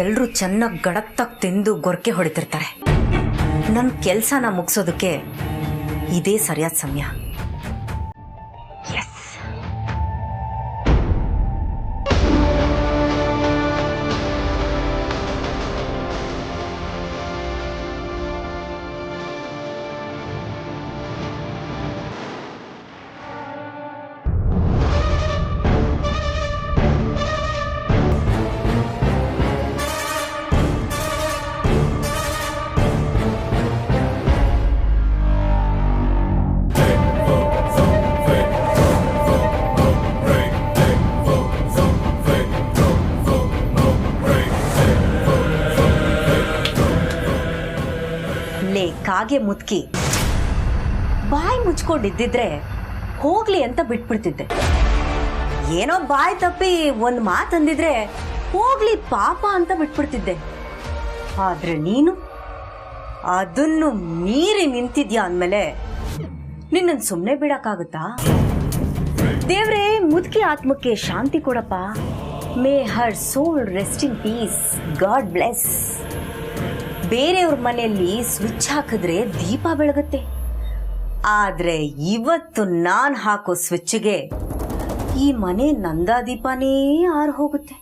ಎಲ್ಲರೂ ಚೆನ್ನಾಗಿ ಗಡತ್ತಾಗಿ ತಿಂದು ಗೊರಕೆ ಹೊಡಿತಿರ್ತಾರೆ. ನನ್ನ ಕೆಲಸನ ಮುಗಿಸೋದಕ್ಕೆ ಇದೇ ಸರಿಯಾದ ಸಮಯ. ಕಾಗೆ ಮುತ್ಕಿ ಬಾಯಿ ಮುಚ್ಕೊಂಡಿದ್ದಿದ್ರೆ ಹೋಗ್ಲಿ ಅಂತ ಬಿಟ್ಬಿಡ್ತಿದ್ದೆ. ಏನೋ ಬಾಯಿ ತಪ್ಪಿ ಒಂದು ಮಾತಂದಿದ್ರೆ ಹೋಗ್ಲಿ ಪಾಪ ಅಂತ ಬಿಟ್ಬಿಡ್ತಿದ್ದೆ. ಆದ್ರೆ ನೀನು ಅದನ್ನು ಮೀರಿ ನಿಂತಿದ್ಯಾ ಅಂದಮೇಲೆ ನಿನ್ನನ್ನು ಸುಮ್ಮನೆ ಬಿಡಕ್ಕಾಗುತ್ತಾ? ದೇವ್ರೇ, ಮುದುಕಿ ಆತ್ಮಕ್ಕೆ ಶಾಂತಿ ಕೊಡಪ್ಪ. May her soul rest in peace. God bless. ಬೇರೆಯವ್ರ ಮನೆಯಲ್ಲಿ ಸ್ವಿಚ್ ಹಾಕಿದ್ರೆ ದೀಪ ಬೆಳಗುತ್ತೆ, ಆದ್ರೆ ಇವತ್ತು ನಾನು ಹಾಕೋ ಸ್ವಿಚ್ಗೆ ಈ ಮನೆ ನಂದಾ ದೀಪನೇ ಆರು ಹೋಗುತ್ತೆ.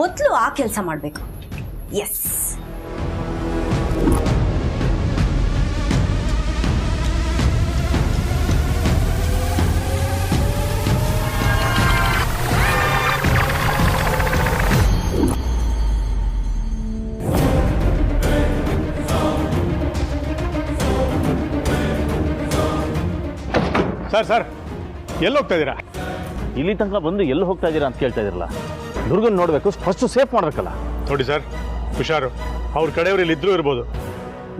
ಮೊದಲು ಆ ಕೆಲಸ ಮಾಡಬೇಕು. ಎಸ್. ಸರ್ ಎಲ್ಲಿ ಹೋಗ್ತಾ ಇದ್ದೀರಾ? ಇಲ್ಲಿ ತನಕ ಬಂದು ಎಲ್ಲಿ ಹೋಗ್ತಾ ಇದ್ದೀರಾ ಅಂತ ಕೇಳ್ತಾ ಇದ್ದೀರಲ್ಲ. ದುರ್ಗನ್ ನೋಡಬೇಕು, ಫಸ್ಟ್ ಸೇಫ್ ಮಾಡಬೇಕಲ್ಲ. ನೋಡಿ ಸರ್, ಹುಷಾರು. ಅವ್ರ ಕಡೆಯವ್ರು ಇಲ್ಲಿ ಇದ್ರೂ ಇರ್ಬೋದು.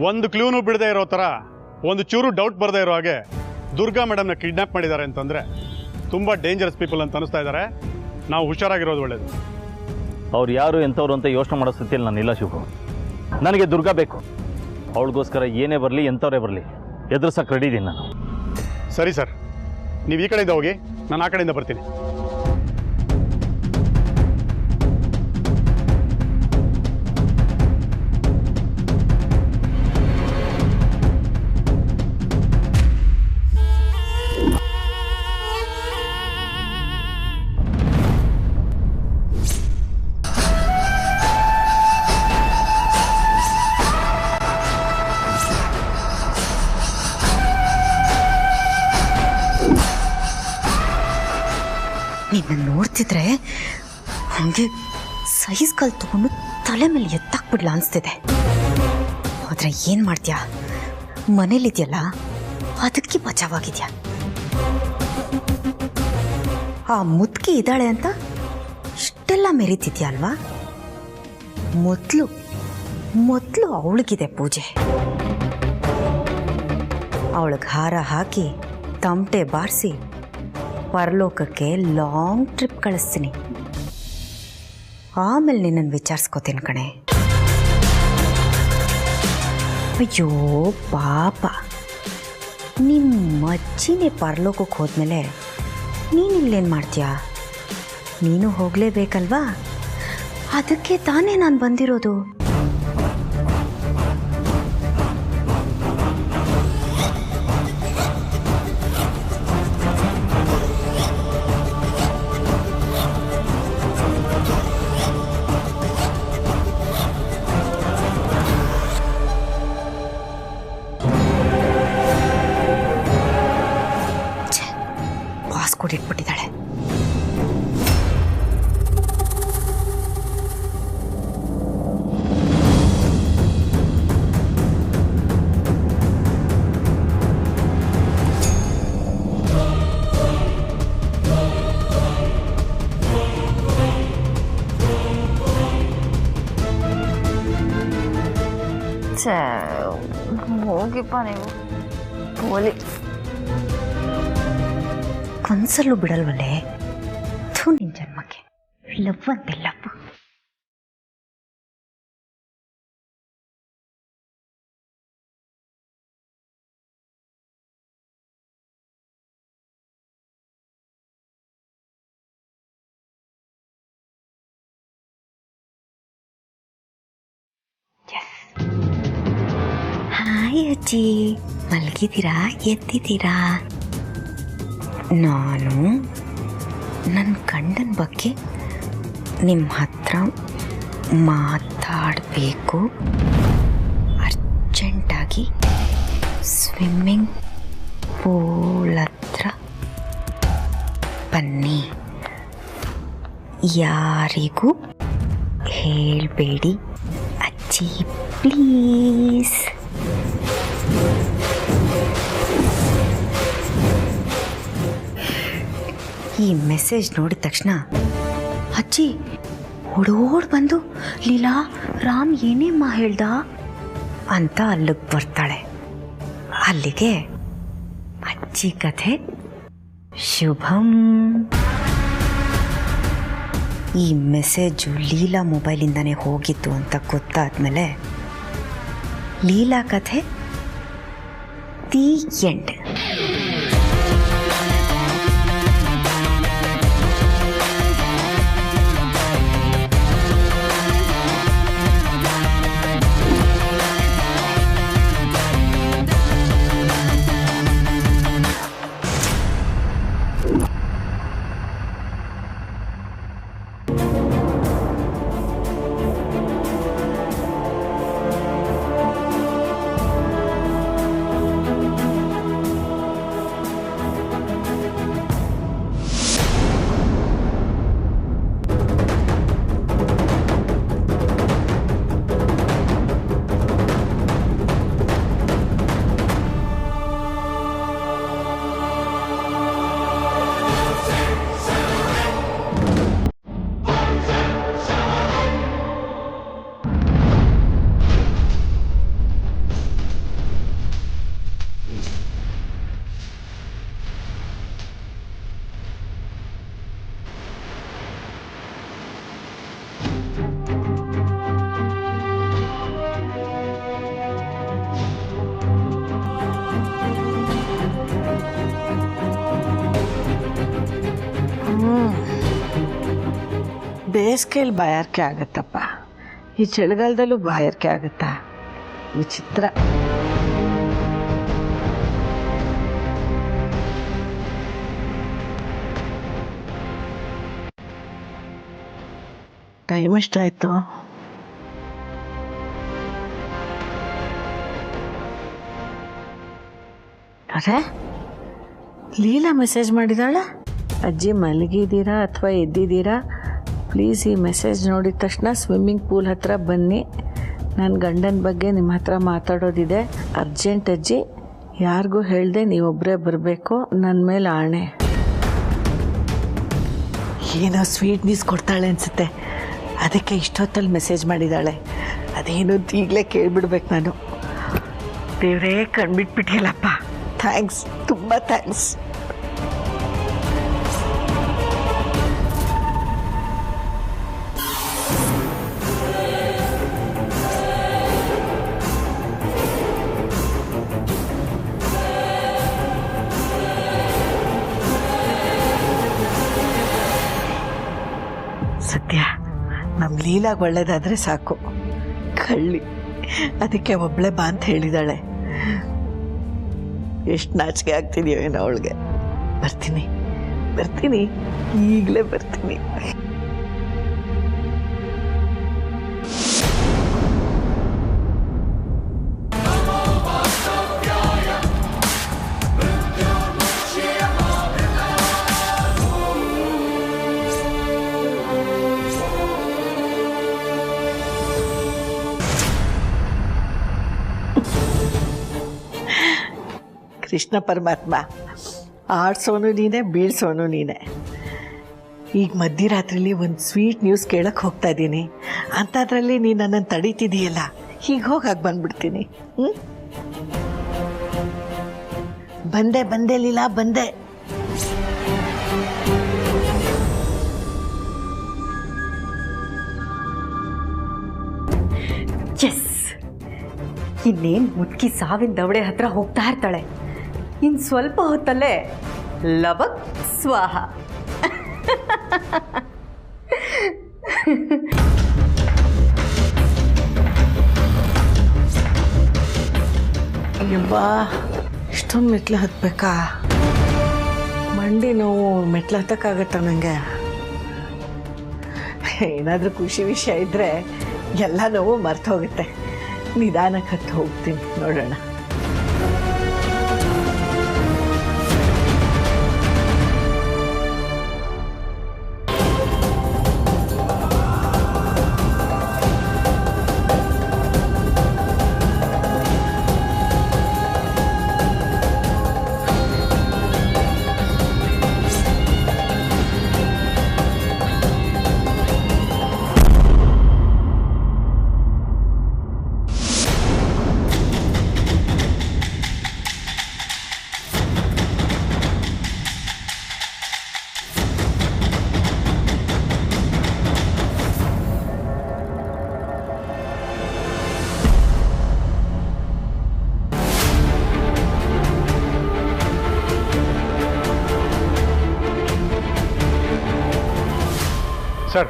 ಒಂದು ಕ್ಲೂನು ಬಿಡದೇ ಇರೋ ಥರ, ಒಂದು ಚೂರು ಡೌಟ್ ಬರದೇ ಇರೋ ಹಾಗೆ ದುರ್ಗಾ ಮೇಡಮ್ನ ಕಿಡ್ನಾಪ್ ಮಾಡಿದ್ದಾರೆ ಅಂತಂದರೆ ತುಂಬ ಡೇಂಜರಸ್ ಪೀಪಲ್ ಅಂತ ಅನಿಸ್ತಾ ಇದ್ದಾರೆ. ನಾವು ಹುಷಾರಾಗಿರೋದು ಒಳ್ಳೇದು. ಅವ್ರು ಯಾರು ಎಂಥವ್ರು ಅಂತ ಯೋಚನೆ ಮಾಡೋ ಸ್ಥಿತಿಯಲ್ಲಿ ನಾನಿಲ್ಲ ಶಿವು. ನನಗೆ ದುರ್ಗಾ ಬೇಕು. ಅವಳಿಗೋಸ್ಕರ ಏನೇ ಬರಲಿ, ಎಂಥವ್ರೇ ಬರಲಿ, ಎದುರಿಸಕ್ಕೆ ರೆಡಿ ಇದ್ದೀನಿ ನಾನು. ಸರಿ ಸರ್, ನೀವು ಈ ಕಡೆಯಿಂದ ಹೋಗಿ, ನಾನು ಆ ಕಡೆಯಿಂದ ಬರ್ತೀನಿ. ನಿನ್ನ ನೋಡ್ತಿದ್ರೆ ಹಂಗೆ ಸೈಜ್ ಕಲ್ ತಗೊಂಡು ತಲೆ ಮೇಲೆ ಎತ್ತಾಕ್ಬಿಡ್ಲ ಅನ್ಸ್ತಿದೆ. ಆದ್ರೆ ಏನ್ ಮಾಡ್ತೀಯಾ, ಮನೇಲಿದ್ಯಲ್ಲ ಅದಕ್ಕೆ ಬಚಾವಾಗಿದ್ಯಾ. ಆ ಮುದ್ಕಿ ಇದ್ದಾಳೆ ಅಂತ ಇಷ್ಟೆಲ್ಲ ಮೆರೀತಿದ್ಯಾ ಅಲ್ವಾ? ಮೊದಲು ಅವಳಿಗಿದೆ ಪೂಜೆ. ಅವಳಿಗೆ ಹಾರ ಹಾಕಿ ತಮಟೆ ಬಾರಿಸಿ ಪರಲೋಕಕ್ಕೆ ಲಾಂಗ್ ಟ್ರಿಪ್ ಕಳಿಸ್ತೀನಿ. ಆಮೇಲೆ ನಿನ್ನನ್ನು ವಿಚಾರಿಸ್ಕೋತೀನಿ ಕಣೆ. ಅಯ್ಯೋ ಪಾಪ, ನಿಮ್ಮ ಅಜ್ಜಿನೇ ಪರಲೋಕಕ್ಕೆ ಹೋದ್ಮೇಲೆ ನೀನು ಇಲ್ಲೇನು ಮಾಡ್ತೀಯಾ? ನೀನು ಹೋಗಲೇಬೇಕಲ್ವಾ? ಅದಕ್ಕೆ ತಾನೇ ನಾನು ಬಂದಿರೋದು. ಕೊಟ್ಟಿಟ್ಬಿಟ್ಟಿದ್ದಾಳೆ. ಹೋಗಿಪ್ಪ ನೀವು ಪೋಲಿ ಕನ್ಸಲ್ಲೂ ಬಿಡಲ್ವಲ್ಲೇ. ನಿನ್ ಜನ್ಮಕ್ಕೆ ಲವ್ ಅಂತೆ ಲವ್. ಹಾಯ್ ಅಜ್ಜಿ, ಮಲಗಿದ್ದೀರಾ ಎದ್ದಿದ್ದೀರಾ? ನಾನು ನನ್ನ ಗಂಡನ ಬಗ್ಗೆ ನಿಮ್ಮ ಹತ್ರ ಮಾತಾಡಬೇಕು. ಅರ್ಜೆಂಟಾಗಿ ಸ್ವಿಮ್ಮಿಂಗ್ ಪೂಲ್ ಹತ್ರ ಬನ್ನಿ. ಯಾರಿಗೂ ಹೇಳಬೇಡಿ ಅಜ್ಜಿ, ಪ್ಲೀಸ್. ಈ ಮೆಸೇಜ್ ನೋಡಿದ ತಕ್ಷಣ ಅಜ್ಜಿ ಓಡೋಡ್ ಬಂದು, ಲೀಲಾ, ರಾಮ್ ಏನೇಮ್ಮ ಹೇಳ್ದ ಅಂತ ಅಲ್ಲಿಗೆ ಬರ್ತಾಳೆ. ಅಲ್ಲಿಗೆ ಅಜ್ಜಿ ಕಥೆ ಶುಭಂ. ಈ ಮೆಸೇಜು ಲೀಲಾ ಮೊಬೈಲಿಂದನೇ ಹೋಗಿತ್ತು ಅಂತ ಗೊತ್ತಾದ್ಮೇಲೆ ಲೀಲಾ ಕಥೆ ದಿ ಎಂಡ್. ಬೇಸಿಗೆಯಲ್ಲಿ ಬಾಯಾರಿಕೆ ಆಗುತ್ತಪ್ಪ, ಈ ಚಳಿಗಾಲದಲ್ಲೂ ಬಾಯಾರಿಕೆ ಆಗುತ್ತಾ? ವಿಚಿತ್ರ. ಟೈಮ್ ಎಷ್ಟಾಯಿತು? ಅರೆ, ಲೀಲಾ ಮೆಸೇಜ್ ಮಾಡಿದಾಳ, ಅಜ್ಜಿ ಮಲಗಿದ್ದೀರಾ ಅಥವಾ ಎದ್ದಿದ್ದೀರಾ? ಪ್ಲೀಸ್ ಈ ಮೆಸೇಜ್ ನೋಡಿದ ತಕ್ಷಣ ಸ್ವಿಮ್ಮಿಂಗ್ ಪೂಲ್ ಹತ್ರ ಬನ್ನಿ, ನನ್ನ ಗಂಡನ ಬಗ್ಗೆ ನಿಮ್ಮ ಹತ್ರ ಮಾತಾಡೋದಿದೆ, ಅರ್ಜೆಂಟ್ ಅಜ್ಜಿ, ಯಾರಿಗೂ ಹೇಳ್ದೆ ನೀವೊಬ್ಬರೇ ಬರಬೇಕು, ನನ್ನ ಮೇಲೆ ಆಣೆ. ಏನೋ ಸ್ವೀಟ್ ನ್ಯೂಸ್ ಕೊಡ್ತಾಳೆ ಅನಿಸುತ್ತೆ, ಅದಕ್ಕೆ ಇಷ್ಟೊತ್ತಲ್ಲಿ ಮೆಸೇಜ್ ಮಾಡಿದ್ದಾಳೆ. ಅದೇನು ಅಂತ ಈಗಲೇ ಕೇಳಿಬಿಡ್ಬೇಕು ನಾನು. ದೇವರೇ ಕಂಡುಬಿಟ್ಬಿಟ್ಟಿಲ್ಲಪ್ಪ, ಥ್ಯಾಂಕ್ಸ್, ತುಂಬ ಥ್ಯಾಂಕ್ಸ್. ಸತ್ಯ, ನಮ್ಮ ಲೀಲಾಗ ಒಳ್ಳೇದಾದರೆ ಸಾಕು. ಕಳ್ಳಿ, ಅದಕ್ಕೆ ಒಬ್ಬಳೆ ಬಾ ಅಂತ ಹೇಳಿದಾಳೆ. ಎಷ್ಟು ನಾಚಿಕೆ ಆಗ್ತಿದೆಯೋ ಏನೋ ಅವಳಿಗೆ. ಬರ್ತೀನಿ ಬರ್ತೀನಿ, ಈಗಲೇ ಬರ್ತೀನಿ. ಕೃಷ್ಣ ಪರಮಾತ್ಮ, ಆಡ್ಸೋನು ನೀನೇ, ಬೀಳ್ಸೋನು ನೀನೇ. ಈಗ ಮಧ್ಯರಾತ್ರಿಲಿ ಒಂದು ಸ್ವೀಟ್ ನ್ಯೂಸ್ ಕೇಳಕ್ಕೆ ಹೋಗ್ತಾ ಇದ್ದೀನಿ, ಅಂಥದ್ರಲ್ಲಿ ನೀನು ನನ್ನನ್ನು ತಡೀತಿದೀಯಲ್ಲ, ಹೀಗೆ ಹೋಗಾಗ ಬಂದ್ಬಿಡ್ತೀನಿ. ಬಂದೆ ಬಂದೆ ಲೀಲಾ, ಬಂದೆ. ಎಸ್, ಇನ್ನೇನು ಮುದುಕಿ ಸಾವಿನ ದವಡೆ ಹತ್ರ ಹೋಗ್ತಾ ಇರ್ತಾಳೆ. ಇನ್ನು ಸ್ವಲ್ಪ ಹೊತ್ತಲ್ಲೇ ಲವಕ್ ಸ್ವಾಹ. ಅಯ್ಯಬ್ಬಾ ಇಷ್ಟೊಂದು ಮೆಟ್ಲು ಹತ್ಬೇಕಾ? ಮಂಡಿ ನೋವು ಮೆಟ್ಲು ಹತ್ತಕ್ಕಾಗತ್ತಾ ನನಗೆ? ಏನಾದರೂ ಖುಷಿ ವಿಷಯ ಇದ್ದರೆ ಎಲ್ಲ ನೋವು ಮರ್ತು ಹೋಗುತ್ತೆ. ನಿಧಾನಕ್ಕೆ ಹತ್ತು ಹೋಗ್ತೀನಿ, ನೋಡೋಣ. ಸರ್,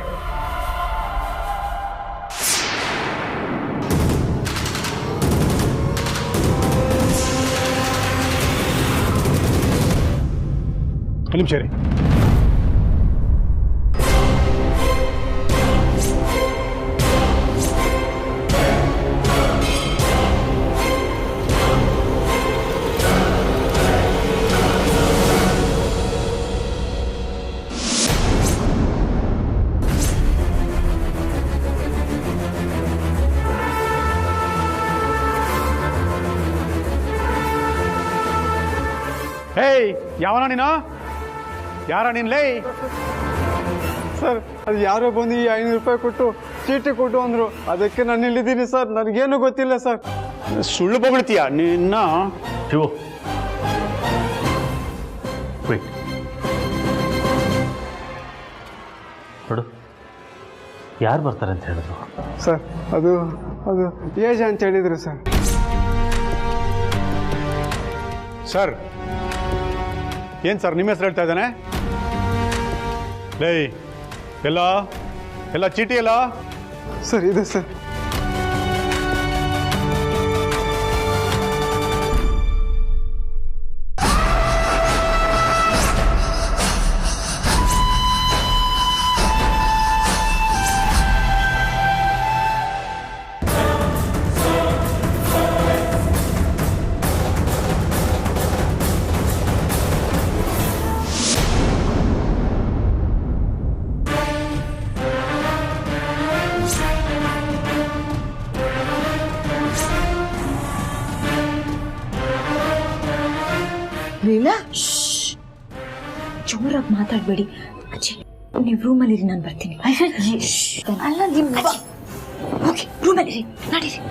ಒಂದು ನಿಮಿಷ ರೀ. ಹೇಯ್, ಯಾವನ ನೀನು? ಯಾರ ನೀನು? ಲೇ ಸರ್, ಅದು ಯಾರೋ ಬಂದು ಈ 500 ರೂಪಾಯಿ ಕೊಟ್ಟು ಚೀಟಿ ಕೊಟ್ಟು ಅಂದರು. ಅದಕ್ಕೆ ನಾನು ಇಲ್ಲಿದ್ದೀನಿ ಸರ್. ನನಗೇನು ಗೊತ್ತಿಲ್ಲ ಸರ್. ಸುಳ್ಳು ಬೊಗಳ್ತೀಯ ನಿನ್ನ? ಶಿವು, ವೆಯ್ಟ್ ನೋಡು, ಯಾರು ಬರ್ತಾರೆ ಅಂತ ಹೇಳಿದ್ರು? ಸರ್, ಅದು ಏಜ್ ಅಂತ ಹೇಳಿದರು ಸರ್. ಸರ್, ಏನು ಸರ್ ನಿಮ್ಮ ಹೆಸರು ಹೇಳ್ತಾ ಇದ್ದಾನೆ? ಲೇ, ಎಲ್ಲ ಚೀಟಿ ಎಲ್ಲ? ಸರ್, ಇದೆ ಸರ್. ಲೀಲಾ, ಜೋರಾಗಿ ಮಾತಾಡಬೇಡಿ. ಅಜ್ಜಿ, ನೀವು ರೂಮಲ್ಲಿರಿ, ನಾನು ಬರ್ತೀನಿ. ಅಲ್ಲ ನಿಮ್ಮ ಓಕೆ, ರೂಮಲ್ಲಿರಿ, ನಡೀರಿ.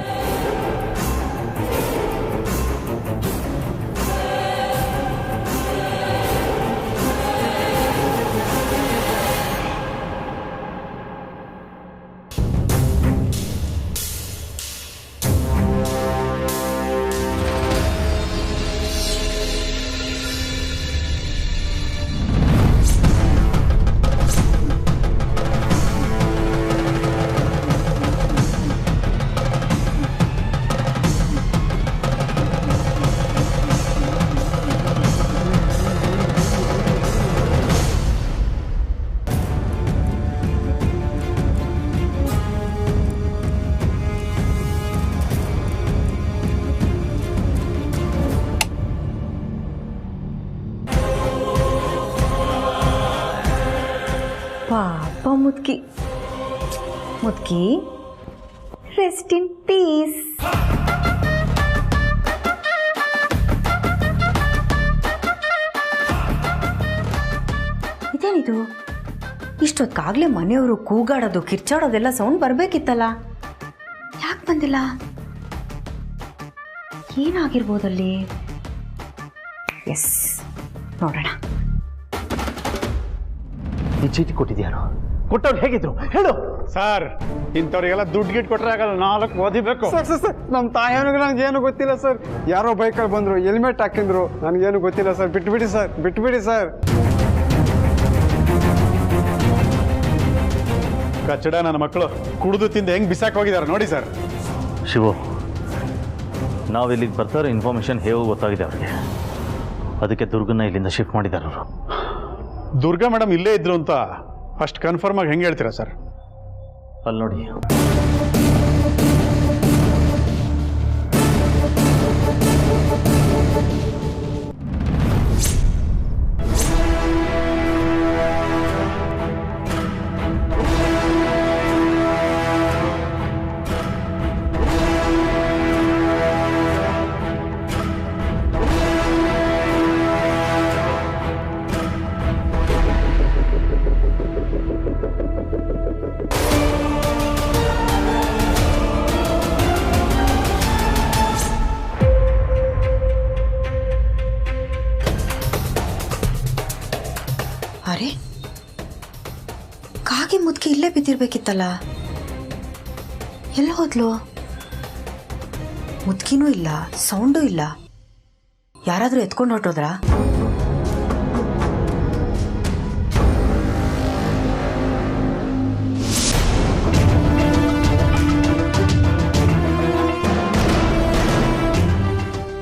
ಪಾಪ ಮುದ್ಕಿ, ರೆಸ್ಟ್ ಇನ್ ಪೀಸ್. ಇದೇನಿದು? ಇಷ್ಟೊತ್ತಾಗಲೇ ಮನೆಯವರು ಕೂಗಾಡೋದು, ಕಿರ್ಚಾಡೋದೆಲ್ಲ ಸೌಂಡ್ ಬರಬೇಕಿತ್ತಲ್ಲ, ಯಾಕೆ ಬಂದಿಲ್ಲ? ಏನಾಗಿರ್ಬೋದಲ್ಲಿ? ಎಸ್, ನೋಡೋಣ. ಈ ಚೀಟಿ ಕೊಟ್ಟಿದ್ಯಾರು? ಕೊಟ್ಟವ್ರು ಹೇಗಿದ್ರು ಹೇಳು. ಸರ್, ಇಂಥವ್ರಿಗೆಲ್ಲ ದುಡ್ಡು ಗಿಟ್ಟು ಕೊಟ್ಟರೆ ಆಗಲ್ಲ, 4 ಓದಿಬೇಕು. ಸರ್, ನಮ್ಮ ತಾಯಿಯವ್ರಿಗೆ ನನಗೇನು ಗೊತ್ತಿಲ್ಲ ಸರ್. ಯಾರೋ ಬೈಕಲ್ಲಿ ಬಂದರು, ಹೆಲ್ಮೆಟ್ ಹಾಕಿದ್ರು. ನನಗೇನು ಗೊತ್ತಿಲ್ಲ ಸರ್. ಬಿಟ್ಬಿಡಿ ಸರ್, ಬಿಟ್ಬಿಡಿ ಸರ್. ಕಚ್ಚಡ ನನ್ನ ಮಕ್ಕಳು ಕುಡಿದು ತಿಂದು ಹೆಂಗೆ ಬಿಸಾಕ್ ಹೋಗಿದ್ದಾರೆ ನೋಡಿ ಸರ್. ಶಿವು, ನಾವು ಇಲ್ಲಿಗೆ ಬರ್ತಾರೋ ಇನ್ಫಾರ್ಮೇಷನ್ ಹೇಗೋ ಗೊತ್ತಾಗಿದೆ ಅವ್ರಿಗೆ. ಅದಕ್ಕೆ ದುರ್ಗನ್ನ ಇಲ್ಲಿಂದ ಶಿಫ್ಟ್ ಮಾಡಿದ್ದಾರೆ ಅವರು. ದುರ್ಗಾ ಮೇಡಮ್ ಇಲ್ಲೇ ಇದ್ರು ಅಂತ ಅಷ್ಟು ಕನ್ಫರ್ಮ್ ಆಗಿ ಹೆಂಗೆ ಹೇಳ್ತೀರಾ ಸರ್? ಅಲ್ಲಿ ನೋಡಿ, ಅರೆ, ಕಾಗೆ ಮುದ್ಕೆ ಇಲ್ಲೇ ಬಿದ್ದಿರ್ಬೇಕಿತ್ತಲ್ಲ, ಎಲ್ಲ ಹೋದ್ಲು? ಮುದ್ಕಿನೂ ಇಲ್ಲ, ಸೌಂಡು ಇಲ್ಲ. ಯಾರಾದರೂ ಎತ್ಕೊಂಡು ಹೊರಟೋದ್ರಾ?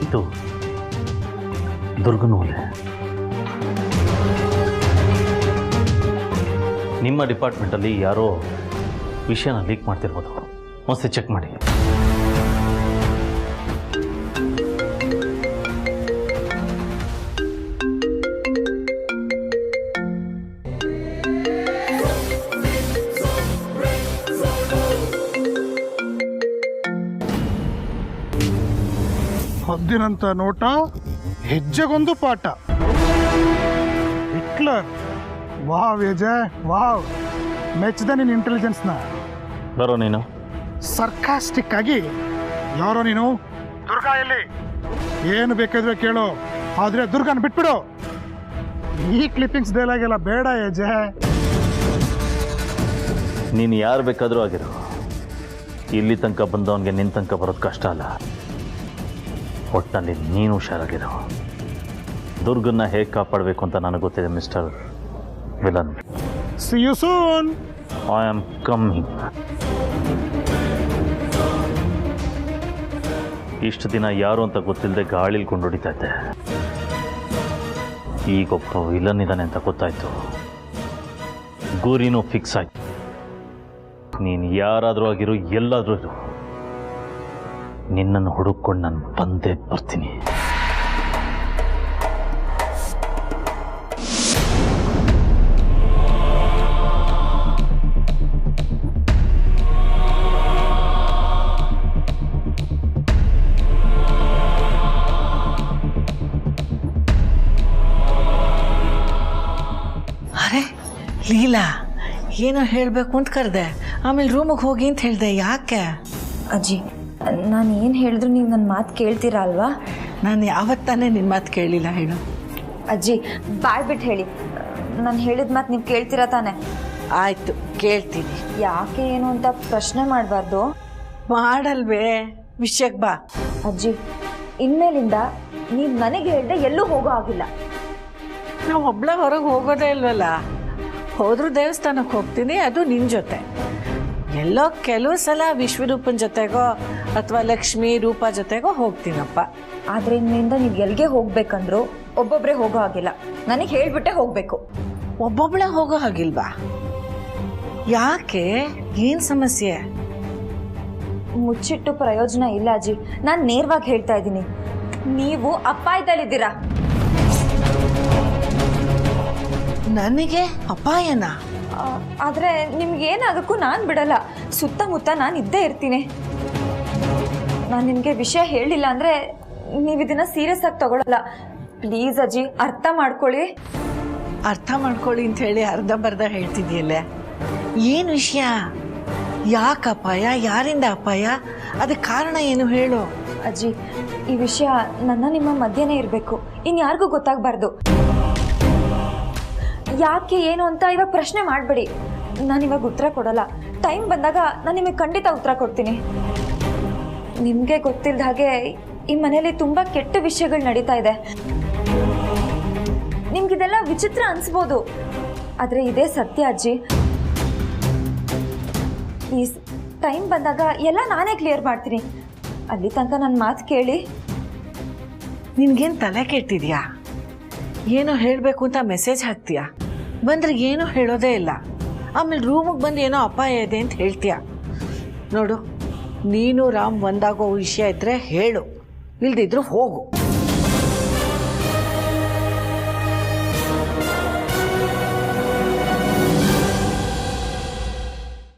ಇದು ದುರ್ಗನೂ ಅಲ್ಲೇ. ನಿಮ್ಮ ಡಿಪಾರ್ಟ್ಮೆಂಟಲ್ಲಿ ಯಾರೋ ವಿಷಯನ ಲೀಕ್ ಮಾಡ್ತಿರ್ಬೋದು, ಒಂದ್ಸತಿ ಚೆಕ್ ಮಾಡಿ. ಹದ್ದಿನಂತ ನೋಟ, ಹೆಜ್ಜೆಗೊಂದು ಪಾಠ. Hitler, wow Vijay, wow. ಮೆಚ್ಚಿದೆ ನಿನ್ನ ಇಂಟೆಲಿಜೆನ್ಸ್ನ. ಬರೋ ನೀನು. ಸರ್ಕಾಸ್ಟಿಕ್ ಆಗಿ ಯಾರೋ ನೀನು? ದುರ್ಗಾ ಎಲ್ಲಿ? ಏನು ಬೇಕಾದ್ರೆ ಕೇಳು, ಆದರೆ ದುರ್ಗಾನ ಬಿಟ್ಬಿಡು. ಈ ಕ್ಲಿಪ್ಪಿಂಗ್ಸ್ ಡೈಲಾಗ್ ಎಲ್ಲ ಬೇಡ ವಿಜಯ್. ನೀನು ಯಾರು ಬೇಕಾದರೂ ಆಗಿರೋ, ಇಲ್ಲಿ ತನಕ ಬಂದವನಿಗೆ ನಿನ್ನ ತನಕ ಬರೋದು ಕಷ್ಟ ಅಲ್ಲ. ಒಟ್ಟಿನಲ್ಲಿ ನೀನು ಹುಷಾರಾಗಿರೋ. ದುರ್ಗನ್ನ ಹೇಗೆ ಕಾಪಾಡಬೇಕು ಅಂತ ನನಗೆ ಗೊತ್ತಿದೆ mister villain. See you soon. I am coming. ಇಷ್ಟು ದಿನ ಯಾರು ಅಂತ ಗೊತ್ತಿಲ್ಲದೆ ಗಾಳಿಲಿ ಕೊಂಡೊಡಿತಾ ಇದ್ದೆ. ಈಗೊಬ್ಬ ವಿಲನ್ ಇದ್ದಾನೆ ಅಂತ ಗೊತ್ತಾಯ್ತು. ಗುರಿನೂ ಫಿಕ್ಸ್ ಆಯ್ತು. ನೀನು ಯಾರಾದರೂ ಆಗಿರು, ಎಲ್ಲಾದರೂ ಇರು, ನಿನ್ನನ್ನು ಹುಡುಕೊಂಡು ನಾನು ಬಂದೇ ಬರ್ತೀನಿ. ಅರೆ ಲೀಲಾ, ಏನೋ ಹೇಳಬೇಕು ಅಂತ ಕರೆದೆ, ಆಮೇಲೆ ರೂಮಿಗೆ ಹೋಗಿ ಅಂತ ಹೇಳಿದೆ. ಯಾಕೆ? ಅಜ್ಜಿ, ನಾನು ಏನು ಹೇಳಿದ್ರು ನೀವು ನನ್ನ ಮಾತು ಕೇಳ್ತೀರಾ ಅಲ್ವಾ? ನಾನು ಯಾವತ್ತಾನೇ ನಿನ್ನ ಮಾತು ಕೇಳಿಲ್ಲ. ಹೇಳು ಅಜ್ಜಿ, ಬಾಯ್ ಬಿಟ್ಟು ಹೇಳಿ. ನಾನು ಹೇಳಿದ ಮಾತು ನೀವು ಕೇಳ್ತೀರಾ ತಾನೆ? ಆಯಿತು, ಕೇಳ್ತೀನಿ. ಯಾಕೆ ಏನು ಅಂತ ಪ್ರಶ್ನೆ ಮಾಡಬಾರ್ದು. ಮಾಡಲ್ವೇ? ವಿಷಯಕ್ಕೆ ಬಾ. ಅಜ್ಜಿ, ಇನ್ಮೇಲಿಂದ ನೀವು ನನಗೆ ಹೇಳ್ದೆ ಎಲ್ಲೂ ಹೋಗೋ ಆಗಿಲ್ಲ. ನಾವು ಒಬ್ಳೆ ಹೊರಗೆ ಹೋಗೋದೇ ಇಲ್ವಲ್ಲ. ಹೋದ್ರೂ ದೇವಸ್ಥಾನಕ್ಕೆ ಹೋಗ್ತೀನಿ, ಅದು ನಿನ್ನ ಜೊತೆ. ಎಲ್ಲೋ ಕೆಲವು ಸಲ ವಿಶ್ವರೂಪನ ಜೊತೆಗೋ ಅಥವಾ ಲಕ್ಷ್ಮಿ ರೂಪ ಜೊತೆಗೋ ಹೋಗ್ತೀನಪ್ಪ. ಆದರೆ ಇನ್ನಿಂದ ನೀವು ಎಲ್ಲಿಗೆ ಹೋಗ್ಬೇಕಂದ್ರು ಒಬ್ಬೊಬ್ಬರೇ ಹೋಗೋ ಆಗಿಲ್ಲ. ನನಗೆ ಹೇಳ್ಬಿಟ್ಟೆ ಹೋಗಬೇಕು. ಒಬ್ಬೊಬ್ಳೆ ಹೋಗೋ ಹಾಗಿಲ್ವಾ? ಯಾಕೆ? ಏನು ಸಮಸ್ಯೆ? ಮುಚ್ಚಿಟ್ಟು ಪ್ರಯೋಜನ ಇಲ್ಲ ಅಜ್ಜಿ. ನಾನು ನೇರವಾಗಿ ಹೇಳ್ತಾ ಇದ್ದೀನಿ, ನೀವು ಅಪಾಯದಲ್ಲಿದ್ದೀರಾ. ನನಗೆ ಅಪಾಯನ? ಆದರೆ ನಿಮ್ಗೇನಾಗಕ್ಕೂ ನಾನು ಬಿಡಲ್ಲ. ಸುತ್ತಮುತ್ತ ನಾನು ಇದ್ದೇ ಇರ್ತೀನಿ. ನಾನು ನಿಮಗೆ ವಿಷಯ ಹೇಳಿಲ್ಲ ಅಂದರೆ ನೀವು ಇದನ್ನು ಸೀರಿಯಸ್ ಆಗಿ ತಗೊಳ್ಳಲ್ಲ. ಪ್ಲೀಸ್ ಅಜ್ಜಿ, ಅರ್ಥ ಮಾಡ್ಕೊಳ್ಳಿ. ಅರ್ಥ ಮಾಡ್ಕೊಳ್ಳಿ ಅಂತ ಹೇಳಿ ಅರ್ಧಂಬರ್ಧ ಹೇಳ್ತಿದ್ಯಲ್ಲೇ. ಏನು ವಿಷಯ? ಯಾಕೆ ಅಪಾಯ? ಯಾರಿಂದ ಅಪಾಯ? ಅದಕ್ಕೆ ಕಾರಣ ಏನು ಹೇಳು. ಅಜ್ಜಿ, ಈ ವಿಷಯ ನನ್ನ ನಿಮ್ಮ ಮಧ್ಯನೇ ಇರಬೇಕು, ಇನ್ಯಾರಿಗೂ ಗೊತ್ತಾಗಬಾರ್ದು. ಯಾಕೆ ಏನು ಅಂತ ಇವಾಗ ಪ್ರಶ್ನೆ ಮಾಡಬೇಡಿ. ನಾನು ಇವಾಗ ಉತ್ತರ ಕೊಡಲ್ಲ. ಟೈಮ್ ಬಂದಾಗ ನಾನು ನಿಮಗೆ ಖಂಡಿತ ಉತ್ತರ ಕೊಡ್ತೀನಿ. ನಿಮಗೆ ಗೊತ್ತಿಲ್ಲದ ಹಾಗೆ ಈ ಮನೆಯಲ್ಲಿ ತುಂಬ ಕೆಟ್ಟ ವಿಷಯಗಳು ನಡೀತಾ ಇದೆ. ನಿಮ್ಗಿದೆಲ್ಲ ವಿಚಿತ್ರ ಅನಿಸ್ಬೋದು, ಆದರೆ ಇದೇ ಸತ್ಯ ಅಜ್ಜಿ. ಪ್ಲೀಸ್, ಟೈಮ್ ಬಂದಾಗ ಎಲ್ಲ ನಾನೇ ಕ್ಲಿಯರ್ ಮಾಡ್ತೀನಿ. ಅಲ್ಲಿ ತನಕ ನನ್ನ ಮಾತು ಕೇಳಿ. ನಿನ್ಗೇನು ತಲೆ ಕೆಟ್ಟಿದ್ಯಾ? ಏನೋ ಹೇಳಬೇಕು ಅಂತ ಮೆಸೇಜ್ ಹಾಕ್ತೀಯಾ, ಬಂದ್ರೆ ಏನೂ ಹೇಳೋದೇ ಇಲ್ಲ. ಆಮೇಲೆ ರೂಮಿಗೆ ಬಂದು ಏನೋ ಅಪಾಯ ಇದೆ ಅಂತ ಹೇಳ್ತೀಯ. ನೋಡು, ನೀನು ರಾಮ್ ಒಂದಾಗೋ ವಿಷಯ ಇದ್ದರೆ ಹೇಳು, ಇಲ್ದಿದ್ರು ಹೋಗು.